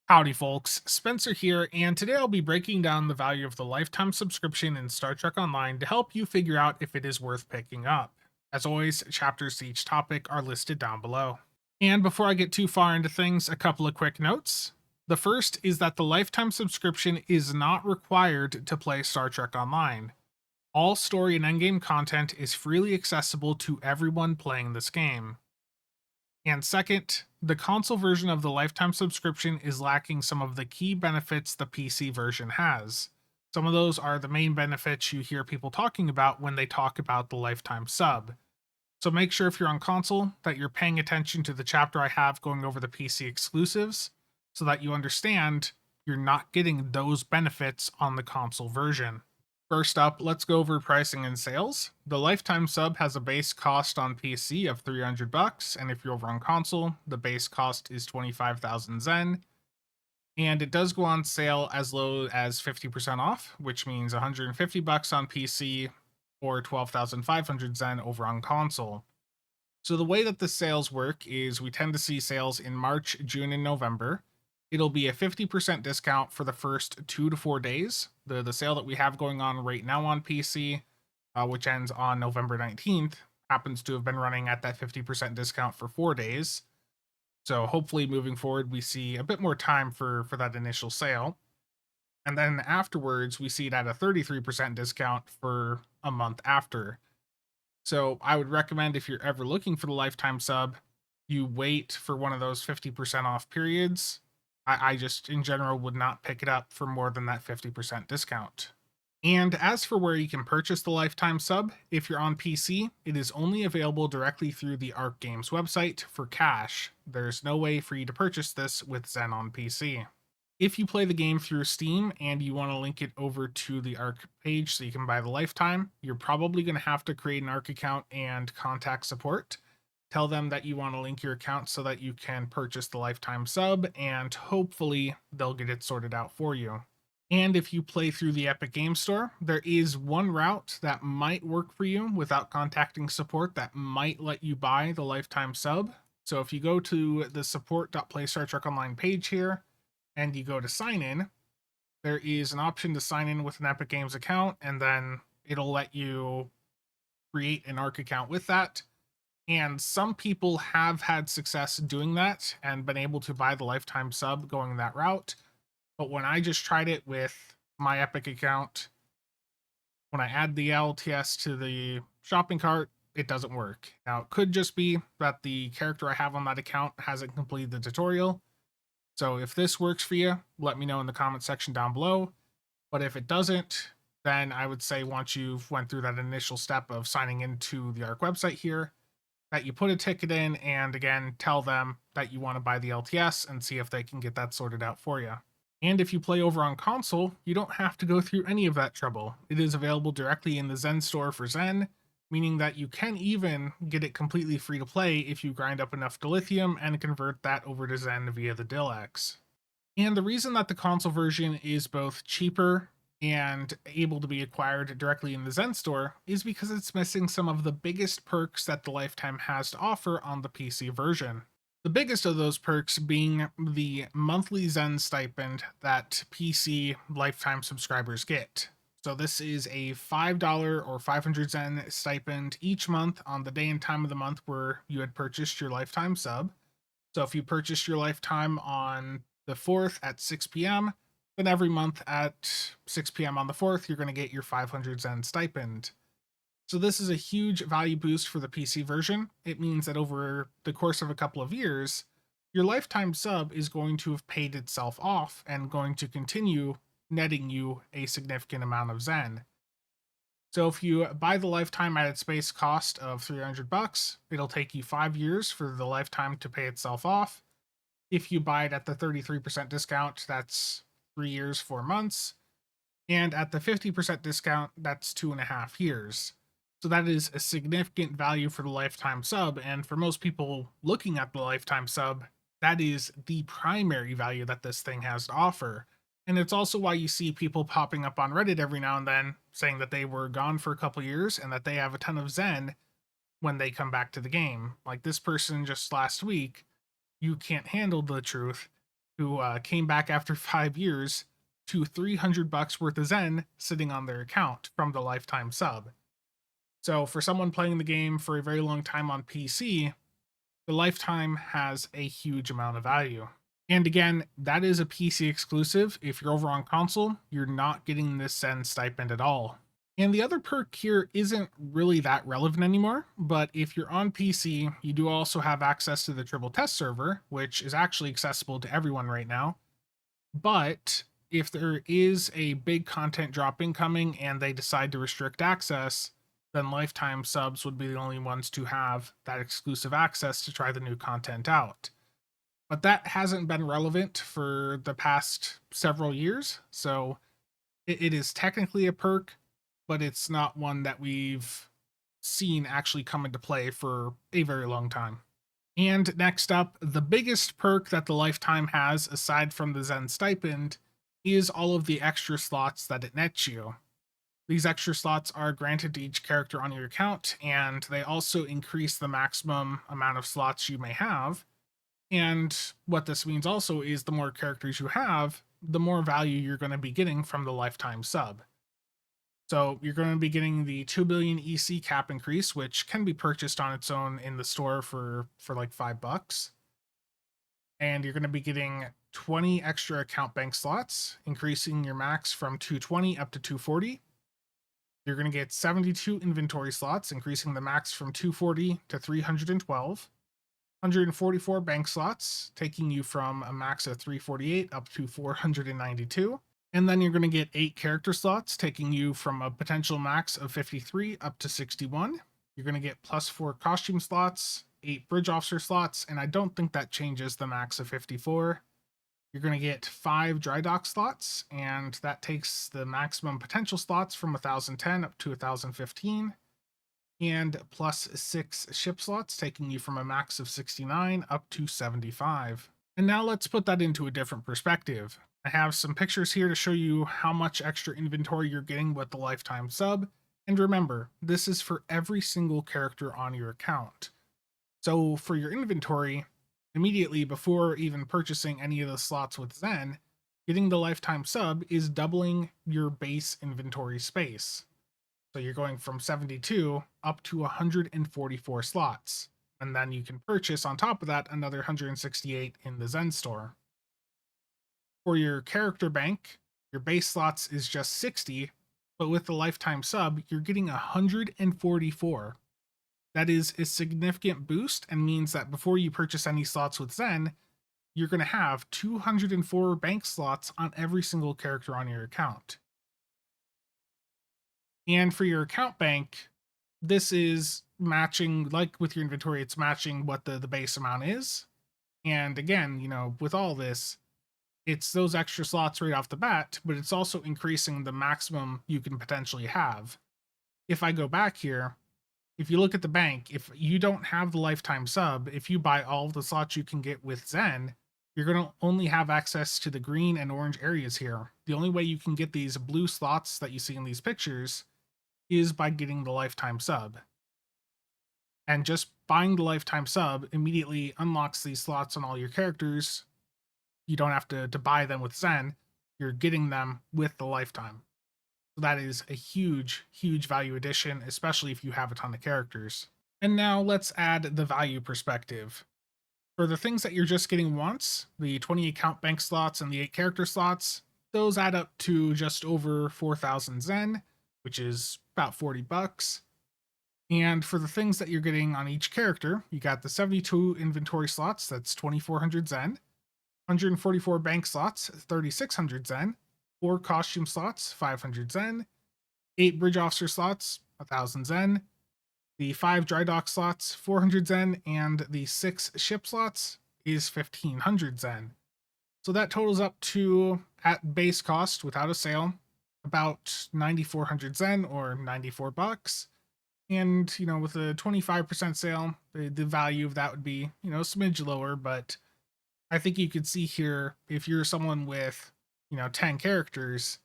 Howdy, folks. Spencer here, and today I'll be breaking down the value of the lifetime subscription in Star Trek Online to help you figure out if it is worth picking up. As always, chapters to each topic are listed down below. And before I get too far into things, a couple of quick notes. The first is that the lifetime subscription is not required to play Star Trek Online. All story and endgame content is freely accessible to everyone playing this game. And second, the console version of the lifetime subscription is lacking some of the key benefits the PC version has. Some of those are the main benefits you hear people talking about when they talk about the lifetime sub. So make sure if you're on console that you're paying attention to the chapter I have going over the PC exclusives so that you understand you're not getting those benefits on the console version. First up, let's go over pricing and sales. The lifetime sub has a base cost on PC of $300, and if you're over on console, the base cost is 25,000 Zen. And it does go on sale as low as 50% off, which means $150 on PC or 12,500 Zen over on console. So the way that the sales work is we tend to see sales in March, June, and November. It'll be a 50% discount for the first 2 to 4 days. The sale that we have going on right now on PC, which ends on November 19th, happens to have been running at that 50% discount for 4 days. So hopefully moving forward, we see a bit more time for that initial sale. And then afterwards, we see it at a 33% discount for a month after. So I would recommend if you're ever looking for the lifetime sub, you wait for one of those 50% off periods. I just, in general, would not pick it up for more than that 50% discount. And as for where you can purchase the lifetime sub, if you're on PC, it is only available directly through the Arc Games website for cash. There's no way for you to purchase this with Zen on PC. If you play the game through Steam and you want to link it over to the Arc page so you can buy the lifetime, you're probably going to have to create an Arc account and contact support. Tell them that you want to link your account so that you can purchase the lifetime sub, and hopefully they'll get it sorted out for you. And if you play through the Epic Game Store, there is one route that might work for you without contacting support that might let you buy the lifetime sub. So if you go to the support.playstartrekonline page here, and you go to sign in, there is an option to sign in with an Epic Games account, and then it'll let you create an Arc account with that. And some people have had success doing that and been able to buy the lifetime sub going that route. But when I just tried it with my Epic account, when I add the LTS to the shopping cart, it doesn't work. Now, it could just be that the character I have on that account hasn't completed the tutorial. So if this works for you, let me know in the comment section down below. But if it doesn't, then I would say once you've went through that initial step of signing into the ARC website here, that you put a ticket in and again, tell them that you want to buy the LTS and see if they can get that sorted out for you. And if you play over on console, you don't have to go through any of that trouble. It is available directly in the Zen store for Zen, meaning that you can even get it completely free to play if you grind up enough Dilithium and convert that over to Zen via the Dilex. And the reason that the console version is both cheaper and able to be acquired directly in the Zen store is because it's missing some of the biggest perks that the Lifetime has to offer on the PC version. The biggest of those perks being the monthly Zen stipend that PC Lifetime subscribers get. So this is a $5 or 500 Zen stipend each month on the day and time of the month where you had purchased your lifetime sub. So if you purchased your lifetime on the 4th at 6 p.m., then every month at 6 p.m. on the 4th, you're going to get your 500 Zen stipend. So this is a huge value boost for the PC version. It means that over the course of a couple of years, your lifetime sub is going to have paid itself off and going to continue netting you a significant amount of Zen. So if you buy the lifetime at its base cost of $300, it'll take you 5 years for the lifetime to pay itself off. If you buy it at the 33% discount, that's 3 years, 4 months. And at the 50% discount, that's 2.5 years. So that is a significant value for the lifetime sub. And for most people looking at the lifetime sub, that is the primary value that this thing has to offer. And it's also why you see people popping up on Reddit every now and then saying that they were gone for a couple years and that they have a ton of Zen when they come back to the game. Like this person just last week, you can't handle the truth. who came back after 5 years to 300 bucks worth of Zen sitting on their account from the lifetime sub. So for someone playing the game for a very long time on PC, the lifetime has a huge amount of value. And again, that is a PC exclusive. If you're over on console, you're not getting this Zen stipend at all. And the other perk here isn't really that relevant anymore, but if you're on PC, you do also have access to the triple test server, which is actually accessible to everyone right now. But if there is a big content drop incoming and they decide to restrict access, then lifetime subs would be the only ones to have that exclusive access to try the new content out. But that hasn't been relevant for the past several years, so it is technically a perk, but it's not one that we've seen actually come into play for a very long time. And next up, the biggest perk that the lifetime has, aside from the Zen stipend, is all of the extra slots that it nets you. These extra slots are granted to each character on your account, and they also increase the maximum amount of slots you may have. And what this means also is the more characters you have, the more value you're going to be getting from the lifetime sub. So you're going to be getting the 2 billion EC cap increase, which can be purchased on its own in the store for like $5. And you're going to be getting 20 extra account bank slots, increasing your max from 220 up to 240. You're going to get 72 inventory slots, increasing the max from 240 to 312. 144 bank slots, taking you from a max of 348 up to 492. And then you're going to get 8 character slots, taking you from a potential max of 53 up to 61. You're going to get plus 4 costume slots, 8 bridge officer slots, and I don't think that changes the max of 54. You're going to get 5 dry dock slots, and that takes the maximum potential slots from 1010 up to 1015. And plus 6 ship slots, taking you from a max of 69 up to 75. And now let's put that into a different perspective. I have some pictures here to show you how much extra inventory you're getting with the lifetime sub. And remember, this is for every single character on your account. So for your inventory, immediately before even purchasing any of the slots with Zen, getting the lifetime sub is doubling your base inventory space. So you're going from 72 up to 144 slots. And then you can purchase on top of that another 168 in the Zen store. For your character bank, your base slots is just 60, but with the lifetime sub, you're getting 144. That is a significant boost and means that before you purchase any slots with Zen, you're going to have 204 bank slots on every single character on your account. And for your account bank, this is matching, like with your inventory, it's matching what the base amount is. And again, with all this, it's those extra slots right off the bat, but it's also increasing the maximum you can potentially have. If I go back here, if you look at the bank, if you don't have the lifetime sub, if you buy all the slots you can get with Zen, you're going to only have access to the green and orange areas here. The only way you can get these blue slots that you see in these pictures is by getting the lifetime sub. And just buying the lifetime sub immediately unlocks these slots on all your characters. You don't have to buy them with Zen. You're getting them with the lifetime. So that is a huge, huge value addition, especially if you have a ton of characters. And now let's add the value perspective. For the things that you're just getting once, the 20 account bank slots and the 8 character slots, those add up to just over 4,000 Zen, which is about $40. And for the things that you're getting on each character, you got the 72 inventory slots, that's 2,400 Zen, 144 bank slots, 3,600 Zen, 4 costume slots, 500 Zen, 8 bridge officer slots, 1,000 Zen, the 5 dry dock slots, 400 Zen, and the 6 ship slots is 1,500 Zen. So that totals up to, at base cost without a sale, about 9,400 Zen or $94. And, with a 25% sale, the value of that would be, a smidge lower, but I think you could see here, if you're someone with, 10 characters,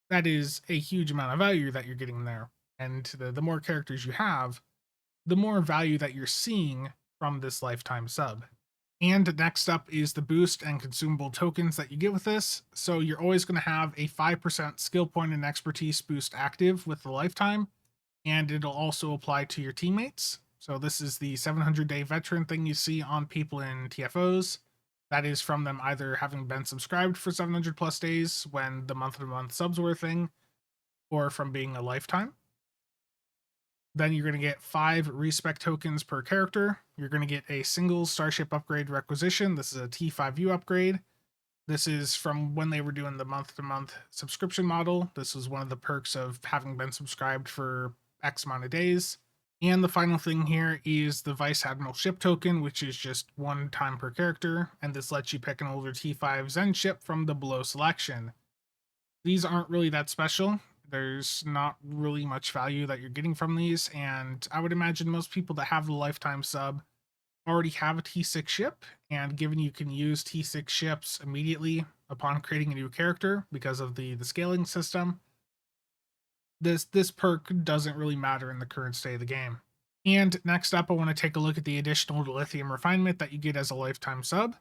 that is a huge amount of value that you're getting there. And the more characters you have, the more value that you're seeing from this lifetime sub. And next up is the boost and consumable tokens that you get with this. So you're always going to have a 5% skill point and expertise boost active with the lifetime, and it'll also apply to your teammates. So this is the 700-day veteran thing you see on people in TFOs. That is from them either having been subscribed for 700 plus days when the month-to-month subs were a thing, or from being a lifetime. Then you're going to get 5 respec tokens per character. You're going to get a single starship upgrade requisition. This is a T5U upgrade. This is from when they were doing the month-to-month subscription model. This was one of the perks of having been subscribed for X amount of days. And the final thing here is the Vice Admiral ship token, which is just 1 time per character, and this lets you pick an older T5 Zen ship from the below selection. These aren't really that special. There's not really much value that you're getting from these, and I would imagine most people that have the lifetime sub already have a T6 ship, and given you can use T6 ships immediately upon creating a new character because of the scaling system, this perk doesn't really matter in the current state of the game. And next up, I want to take a look at the additional Dilithium refinement that you get as a lifetime sub.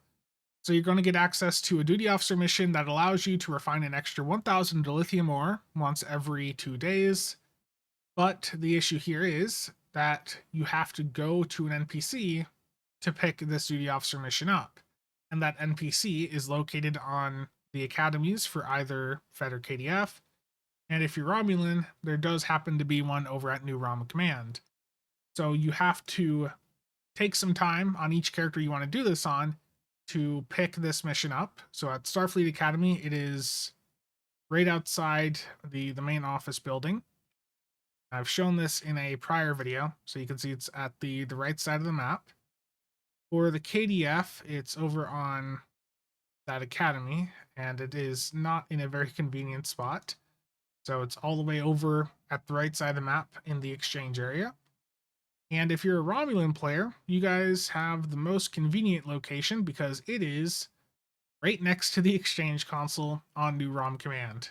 So you're going to get access to a duty officer mission that allows you to refine an extra 1,000 dilithium ore once every 2 days. But the issue here is that you have to go to an NPC to pick this duty officer mission up. And that NPC is located on the academies for either Fed or KDF. And if you're Romulan, there does happen to be one over at New Rom Command. So you have to take some time on each character you want to do this on to pick this mission up. So at Starfleet Academy, it is right outside the main office building. I've shown this in a prior video, so you can see it's at the right side of the map. For the KDF, it's over on that academy, and it is not in a very convenient spot. So it's all the way over at the right side of the map in the exchange area. And if you're a Romulan player, you guys have the most convenient location because it is right next to the exchange console on New Rom Command.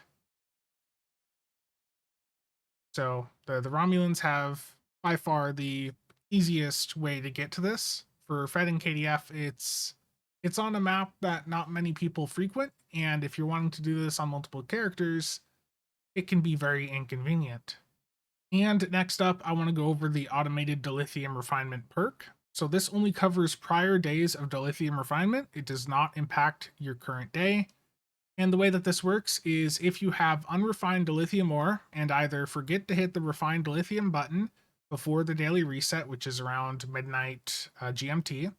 So the Romulans have by far the easiest way to get to this. For Fed and KDF, it's on a map that not many people frequent, and if you're wanting to do this on multiple characters, it can be very inconvenient. And next up, I want to go over the automated dilithium refinement perk. So this only covers prior days of dilithium refinement. It does not impact your current day. And the way that this works is if you have unrefined dilithium ore and either forget to hit the refined dilithium button before the daily reset, which is around midnight GMT,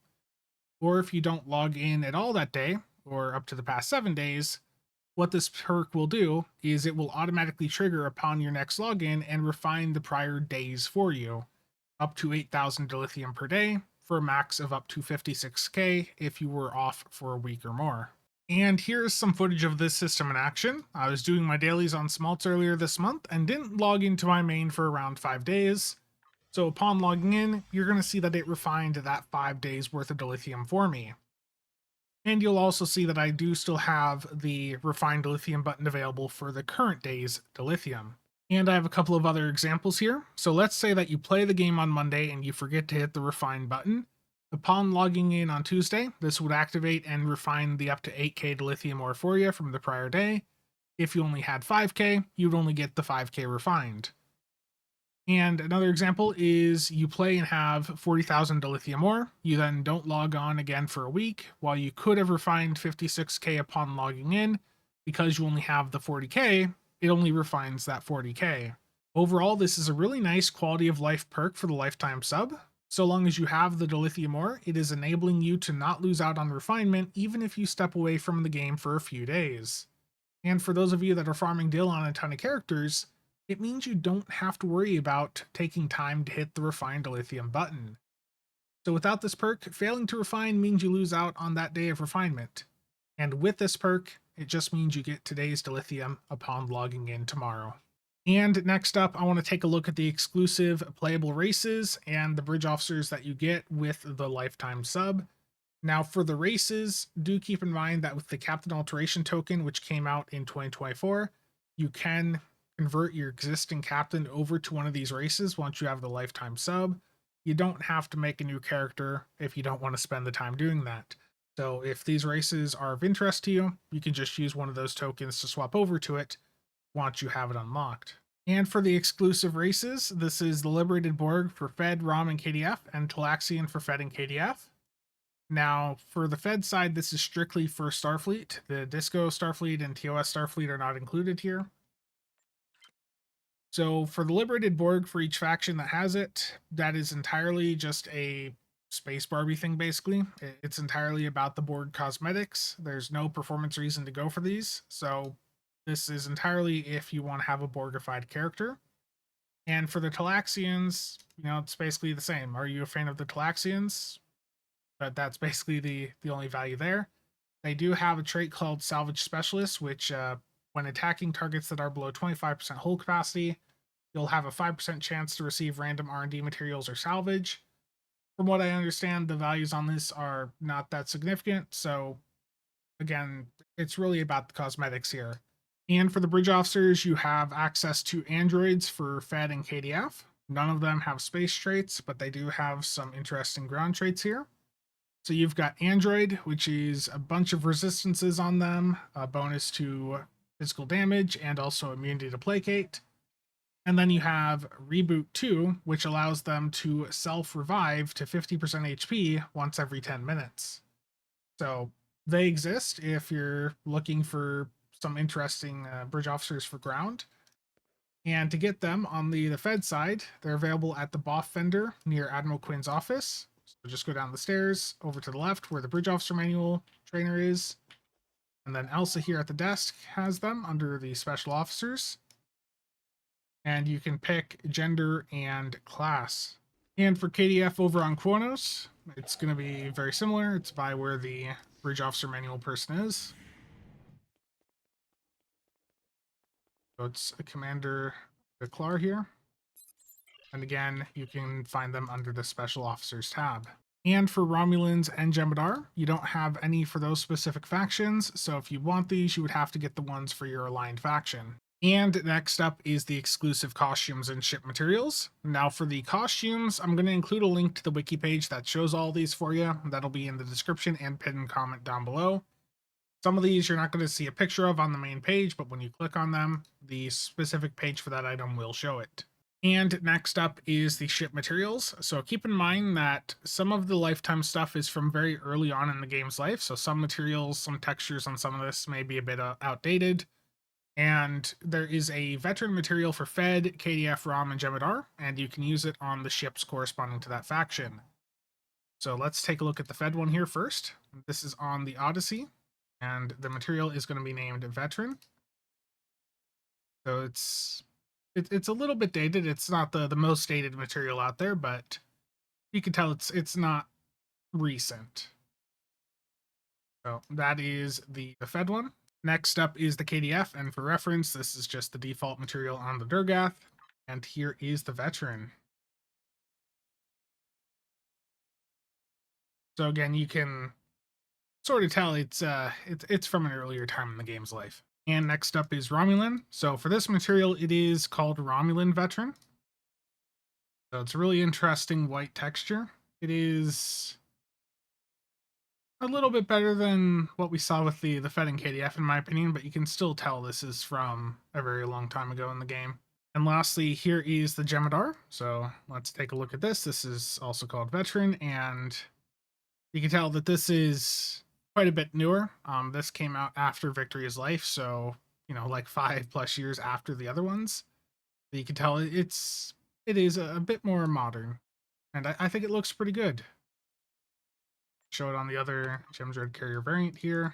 or if you don't log in at all that day or up to the past 7 days, what this perk will do is it will automatically trigger upon your next login and refine the prior days for you, up to 8,000 dilithium per day for a max of up to 56k if you were off for a week or more. And here's some footage of this system in action. I was doing my dailies on Smaltz earlier this month and didn't log into my main for around 5 days. So upon logging in, you're going to see that it refined that 5 days worth of dilithium for me. And you'll also see that I do still have the refined dilithium button available for the current day's dilithium. And I have a couple of other examples here. So let's say that you play the game on Monday and you forget to hit the refine button. Upon logging in on Tuesday, this would activate and refine the up to 8k dilithium ore for you from the prior day. If you only had 5k, you'd only get the 5k refined. And another example is you play and have 40,000 dilithium ore. You then don't log on again for a week. While you could have refined 56k upon logging in, because you only have the 40k, it only refines that 40k. Overall, this is a really nice quality of life perk for the lifetime sub. So long as you have the dilithium ore, it is enabling you to not lose out on refinement even if you step away from the game for a few days. And for those of you that are farming Dil on a ton of characters, it means you don't have to worry about taking time to hit the refine dilithium button. So without this perk, failing to refine means you lose out on that day of refinement. And with this perk, it just means you get today's dilithium upon logging in tomorrow. And next up, I want to take a look at the exclusive playable races and the bridge officers that you get with the lifetime sub. Now for the races, do keep in mind that with the Captain Alteration token, which came out in 2024, you can convert your existing captain over to one of these races once you have the lifetime sub. you don't have to make a new character if you don't want to spend the time doing that. So if these races are of interest to you, you can just use one of those tokens to swap over to it once you have it unlocked. And for the exclusive races, this is the Liberated Borg for Fed, Rom, and KDF, and Talaxian for Fed and KDF. Now, for the Fed side, this is strictly for Starfleet. The Disco Starfleet and TOS Starfleet are not included here. So for the Liberated Borg for each faction that has it, that is entirely just a space Barbie thing, basically. It's entirely about the Borg cosmetics. There's no performance reason to go for these. So this is entirely if you want to have a Borgified character. And for the Talaxians, it's basically the same. Are you a fan of the Talaxians? But that's basically the only value there. They do have a trait called Salvage Specialist, which when attacking targets that are below 25% hull capacity, you'll have a 5% chance to receive random R&D materials or salvage. From what I understand, the values on this are not that significant, so again, it's really about the cosmetics here. And for the bridge officers, you have access to androids for Fed and KDF. None of them have space traits, but they do have some interesting ground traits here. So you've got Android, which is a bunch of resistances on them, a bonus to physical damage, and also immunity to placate. And then you have Reboot 2, which allows them to self-revive to 50% HP once every 10 minutes. So they exist if you're looking for some interesting bridge officers for ground. And to get them on the Fed side, they're available at the Boff Fender near Admiral Quinn's office. So just go down the stairs over to the left where the bridge officer manual trainer is. And then Elsa here at the desk has them under the special officers. And you can pick gender and class. And for KDF over on Quonos, it's going to be very similar. It's by where the bridge officer manual person is. So it's a Commander Declar here. And again, you can find them under the Special Officers tab. And for Romulans and Jem'Hadar, you don't have any for those specific factions, so if you want these, you would have to get the ones for your aligned faction. And next up is the exclusive costumes and ship materials. Now for the costumes, I'm going to include a link to the wiki page that shows all these for you. That'll be in the description and pinned comment down below. Some of these you're not going to see a picture of on the main page, but when you click on them, the specific page for that item will show it. And next up is the ship materials. So keep in mind that some of the lifetime stuff is from very early on in the game's life. So some materials, some textures on some of this may be a bit outdated. And there is a veteran material for Fed, KDF, Rom, and Jem'Hadar, and you can use it on the ships corresponding to that faction. So let's take a look at the Fed one here first. This is on the Odyssey, and the material is going to be named Veteran. So it's a little bit dated. It's not the most dated material out there, but you can tell it's not recent. So that is the Fed one. Next up is the KDF, and for reference, this is just the default material on the Durgath. And here is the Veteran. So again, you can sort of tell it's from an earlier time in the game's life. And next up is Romulan. So for this material, it is called Romulan Veteran. So it's a really interesting white texture. It is a little bit better than what we saw with the Fed and KDF, in my opinion, but you can still tell this is from a very long time ago in the game. And lastly, here is the Jem'Hadar. So let's take a look at this. This is also called Veteran, and you can tell that this is quite a bit newer. This came out after Victory is Life, so like 5+ years after the other ones. But you can tell it is a bit more modern, and I think it looks pretty good. Show it on the other Gem Dread Carrier variant here.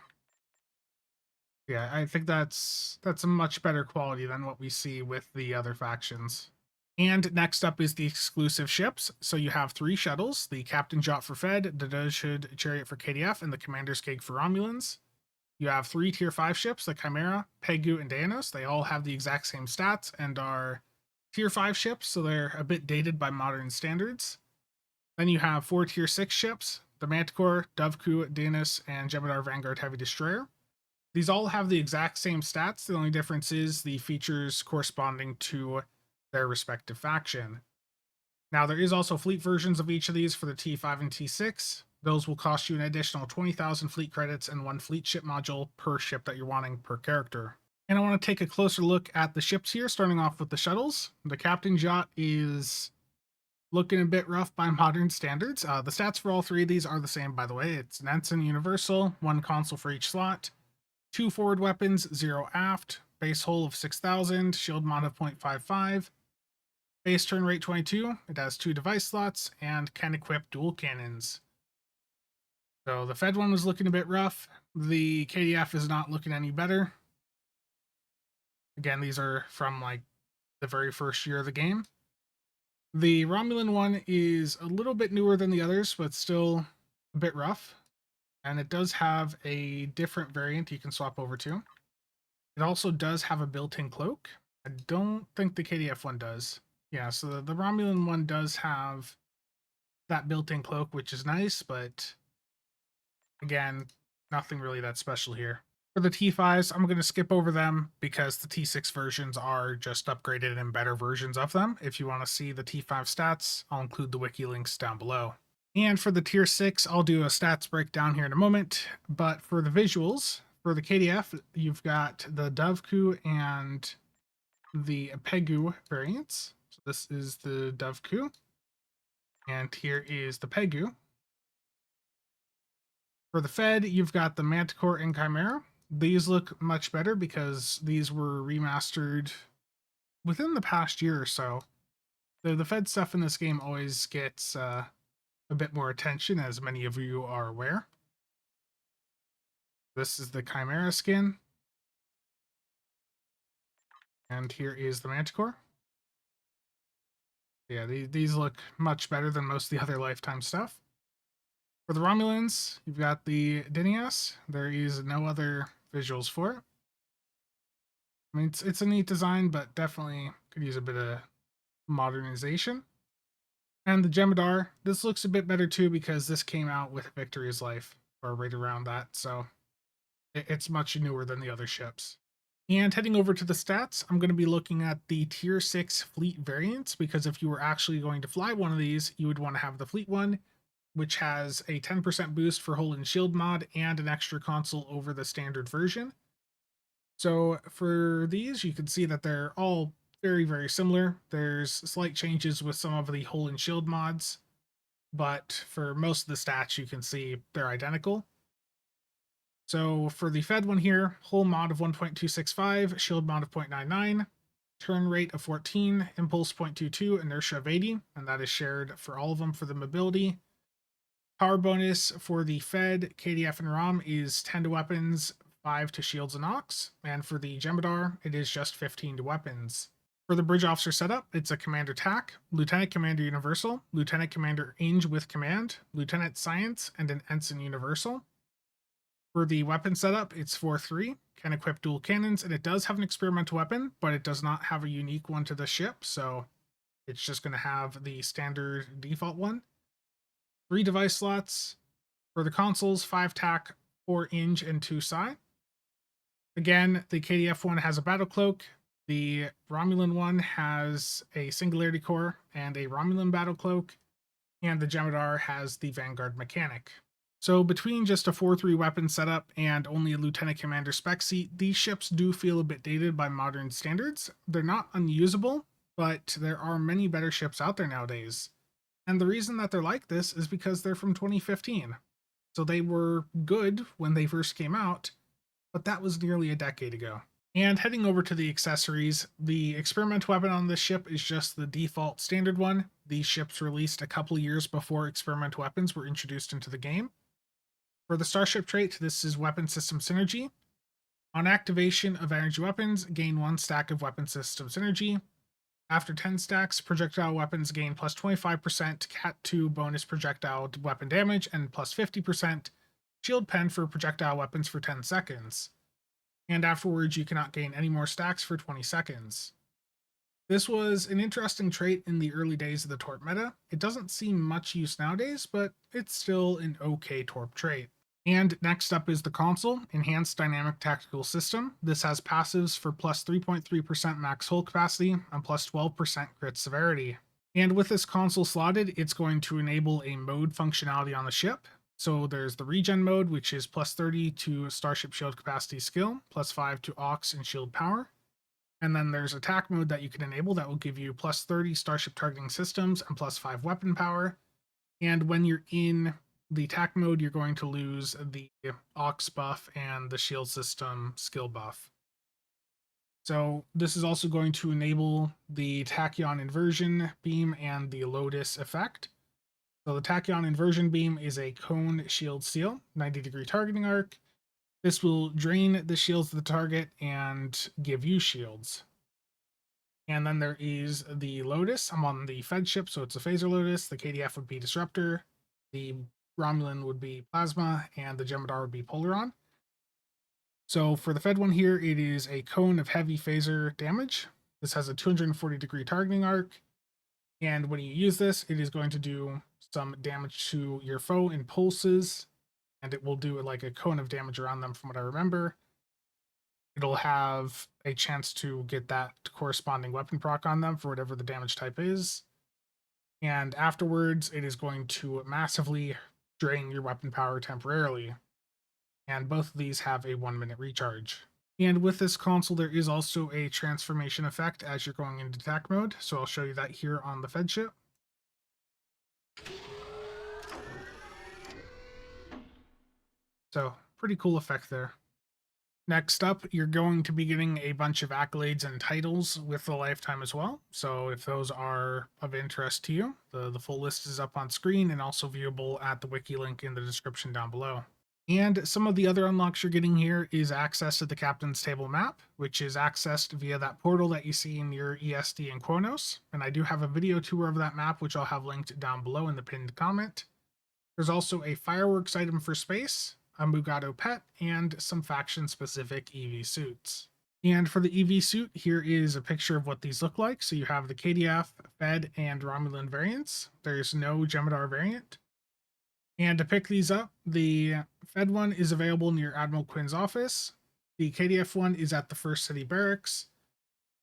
Yeah, I think that's a much better quality than what we see with the other factions. And next up is the exclusive ships. So you have 3 shuttles, the Captain Jot for Fed, the Dodge Chariot for KDF, and the Commander's Cake for Romulans. You have 3 Tier 5 ships, the Chimera, Pegu, and Danos. They all have the exact same stats and are Tier 5 ships, so they're a bit dated by modern standards. Then you have 4 Tier 6 ships, the Manticore, Doveku, Danos, and Jem'Hadar Vanguard Heavy Destroyer. These all have the exact same stats. The only difference is the features corresponding to their respective faction. Now, there is also fleet versions of each of these for the T5 and T6. Those will cost you an additional 20,000 fleet credits and one fleet ship module per ship that you're wanting per character. And I want to take a closer look at the ships here, starting off with the Shuttles. The Captain's Yacht is looking a bit rough by modern standards. The stats for all three of these are the same, by the way. It's an ensign universal, one console for each slot, 2 forward weapons, 0 aft, base hull of 6,000, shield mod of 0.55, base turn rate 22. It has 2 device slots and can equip dual cannons. So the Fed one was looking a bit rough. The KDF is not looking any better. Again, these are from like the very first year of the game. The Romulan one is a little bit newer than the others, but still a bit rough. And it does have a different variant you can swap over to. It also does have a built-in cloak. I don't think the KDF one does. Yeah, so the Romulan one does have that built-in cloak, which is nice, but again, nothing really that special here. For the T5s, I'm going to skip over them because the T6 versions are just upgraded and better versions of them. If you want to see the T5 stats, I'll include the wiki links down below. And for the Tier 6, I'll do a stats breakdown here in a moment. But for the visuals, for the KDF, you've got the Dovku and the Pegu variants. So this is the Dovku, and here is the Pegu. For the Fed, you've got the Manticore and Chimera. These look much better because these were remastered within the past year or so. The Fed stuff in this game always gets a bit more attention, as many of you are aware. This is the Chimera skin. And here is the Manticore. Yeah, these look much better than most of the other Lifetime stuff. For the Romulans, you've got the Dinias. There is no other visuals for it. I mean, it's a neat design, but definitely could use a bit of modernization. And the Jemadar, this looks a bit better too because this came out with Victory's Life, or right around that, so it's much newer than the other ships. And heading over to the stats, I'm going to be looking at the Tier 6 fleet variants, because if you were actually going to fly one of these, you would want to have the fleet one, which has a 10% boost for hull and shield mod and an extra console over the standard version. So for these, you can see that they're all very, very similar. There's slight changes with some of the hull and shield mods, but for most of the stats, you can see they're identical. So for the Fed one here, hull mod of 1.265, shield mod of 0.99, turn rate of 14, impulse 0.22, inertia of 80, and that is shared for all of them for the mobility. Power bonus for the Fed, KDF, and ROM is 10 to weapons, 5 to shields and ox, and for the Jemadar, it is just 15 to weapons. For the bridge officer setup, it's a Commander TAC, Lieutenant Commander Universal, Lieutenant Commander Inge with Command, Lieutenant Science, and an Ensign Universal. For the weapon setup, it's 4-3, can equip dual cannons, and it does have an experimental weapon, but it does not have a unique one to the ship, so it's just going to have the standard default one. 3 device slots. For the consoles, 5 TAC, 4 Inge, and 2 Psi. Again, the KDF one has a battle cloak. The Romulan one has a singularity core and a Romulan battle cloak. And the Jemadar has the Vanguard mechanic. So between just a 4-3 weapon setup and only a Lieutenant Commander spec seat, these ships do feel a bit dated by modern standards. They're not unusable, but there are many better ships out there nowadays. And the reason that they're like this is because they're from 2015. So they were good when they first came out, but that was nearly a decade ago. And heading over to the accessories, the experimental weapon on this ship is just the default standard one. These ships released a couple years before experimental weapons were introduced into the game. For the Starship trait, this is Weapon System Synergy. On activation of energy weapons, gain 1 stack of Weapon System Synergy. After 10 stacks, projectile weapons gain plus 25% Cat 2 bonus projectile weapon damage and plus 50% shield pen for projectile weapons for 10 seconds. And afterwards, you cannot gain any more stacks for 20 seconds. This was an interesting trait in the early days of the Torp meta. It doesn't see much use nowadays, but it's still an okay Torp trait. And next up is the console, Enhanced Dynamic Tactical System. This has passives for plus 3.3% max hull capacity and plus 12% crit severity. And with this console slotted, it's going to enable a mode functionality on the ship. So there's the regen mode, which is plus 30 to Starship Shield Capacity Skill, plus 5 to Aux and Shield Power. And then there's attack mode that you can enable that will give you plus 30 Starship Targeting Systems and plus 5 weapon power. And when you're in the attack mode, you're going to lose the Aux buff and the Shield System skill buff. So this is also going to enable the Tachyon Inversion Beam and the Lotus effect. So the Tachyon Inversion Beam is a cone shield seal, 90-degree targeting arc. This will drain the shields of the target and give you shields. And then there is the Lotus. I'm on the Fed ship, so it's a Phaser Lotus. The KDF would be Disruptor. The Romulan would be Plasma, and the Jem'Hadar would be Polaron. So for the Fed one here, it is a cone of heavy phaser damage. This has a 240-degree targeting arc. And when you use this, it is going to do some damage to your foe in pulses. And it will do like a cone of damage around them from what I remember. It'll have a chance to get that corresponding weapon proc on them for whatever the damage type is. And afterwards, it is going to massively drain your weapon power temporarily. And both of these have a 1-minute recharge. And with this console, there is also a transformation effect as you're going into attack mode. So I'll show you that here on the Fed ship. So pretty cool effect there. Next up, you're going to be getting a bunch of accolades and titles with the lifetime as well. So if those are of interest to you, the full list is up on screen and also viewable at the wiki link in the description down below. And some of the other unlocks you're getting here is access to the Captain's Table map, which is accessed via that portal that you see in your ESD and Kronos. And I do have a video tour of that map, which I'll have linked down below in the pinned comment. There's also a fireworks item for space, a Mugato Pet, and some faction-specific EV suits. And for the EV suit, here is a picture of what these look like. So you have the KDF, Fed, and Romulan variants. There's no Jem'Hadar variant. And to pick these up, the Fed one is available near Admiral Quinn's office. The KDF one is at the First City Barracks.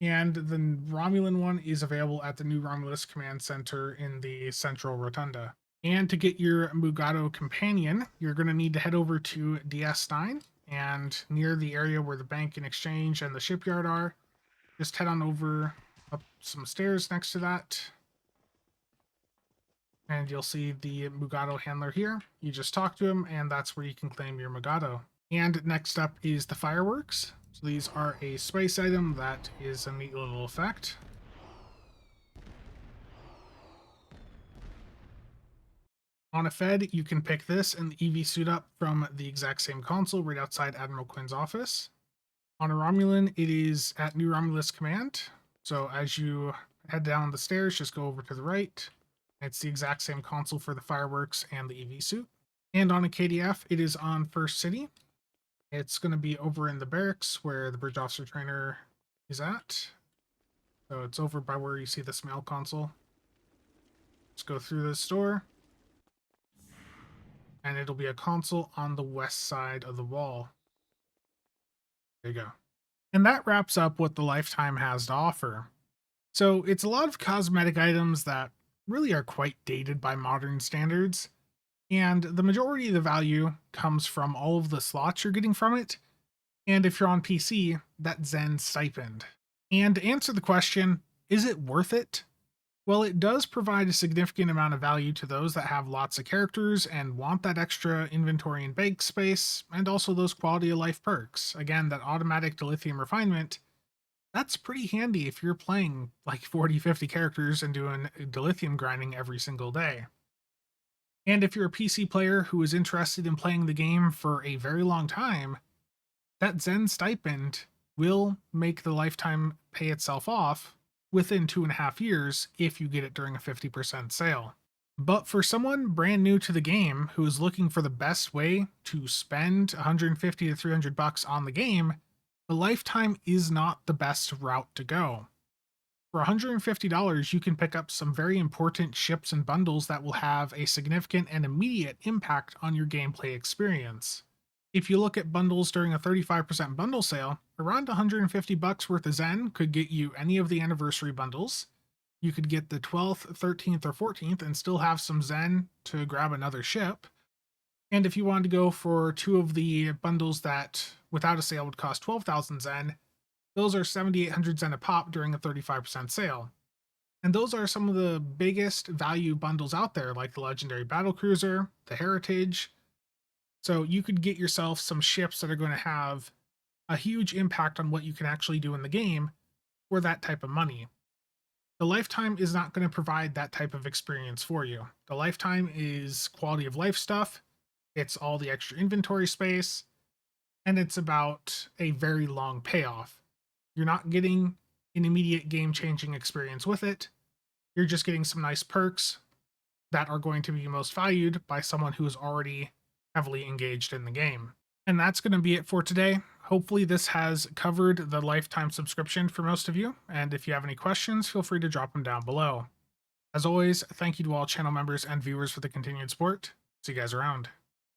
And the Romulan one is available at the New Romulus Command Center in the Central Rotunda. And to get your Mugato companion, you're going to need to head over to DS9. And near the area where the bank and exchange and the shipyard are, just head on over up some stairs next to that. And you'll see the Mugato handler here. You just talk to him, and that's where you can claim your Mugato. And next up is the fireworks. So these are a spice item that is a neat little effect. On a Fed, you can pick this and the EV suit up from the exact same console right outside Admiral Quinn's office. On a Romulan, it is at New Romulus Command. So as you head down the stairs, just go over to the right. It's the exact same console for the fireworks and the EV suit. And on a KDF, it is on First City. It's going to be over in the barracks where the bridge officer trainer is at. So it's over by where you see the mail console. Just go through this door. And it'll be a console on the west side of the wall. There you go. And that wraps up what the Lifetime has to offer. So it's a lot of cosmetic items that really are quite dated by modern standards, and the majority of the value comes from all of the slots you're getting from it, and if you're on PC, that Zen stipend. And to answer the question, is it worth it? Well, it does provide a significant amount of value to those that have lots of characters and want that extra inventory and bank space, and also those quality of life perks. Again, that automatic dilithium refinement, that's pretty handy if you're playing like 40, 50 characters and doing dilithium grinding every single day. And if you're a PC player who is interested in playing the game for a very long time, that Zen stipend will make the lifetime pay itself off within 2.5 years if you get it during a 50% sale. But for someone brand new to the game who is looking for the best way to spend 150 to 300 bucks on the game, the lifetime is not the best route to go. For $150, you can pick up some very important ships and bundles that will have a significant and immediate impact on your gameplay experience. If you look at bundles during a 35% bundle sale, around 150 bucks worth of Zen could get you any of the anniversary bundles, You could get the 12th, 13th, or 14th and still have some Zen to grab another ship. And if you wanted to go for two of the bundles that without a sale would cost 12,000 Zen, those are 7,800 Zen a pop during a 35% sale. And those are some of the biggest value bundles out there, like the Legendary Battlecruiser, the Heritage. So you could get yourself some ships that are going to have a huge impact on what you can actually do in the game for that type of money. The Lifetime is not going to provide that type of experience for you. The Lifetime is quality of life stuff, it's all the extra inventory space, and it's about a very long payoff. You're not getting an immediate game changing experience with it. You're just getting some nice perks that are going to be most valued by someone who is already heavily engaged in the game. And that's going to be it for today. Hopefully, this has covered the lifetime subscription for most of you. And if you have any questions, feel free to drop them down below. As always, thank you to all channel members and viewers for the continued support. See you guys around.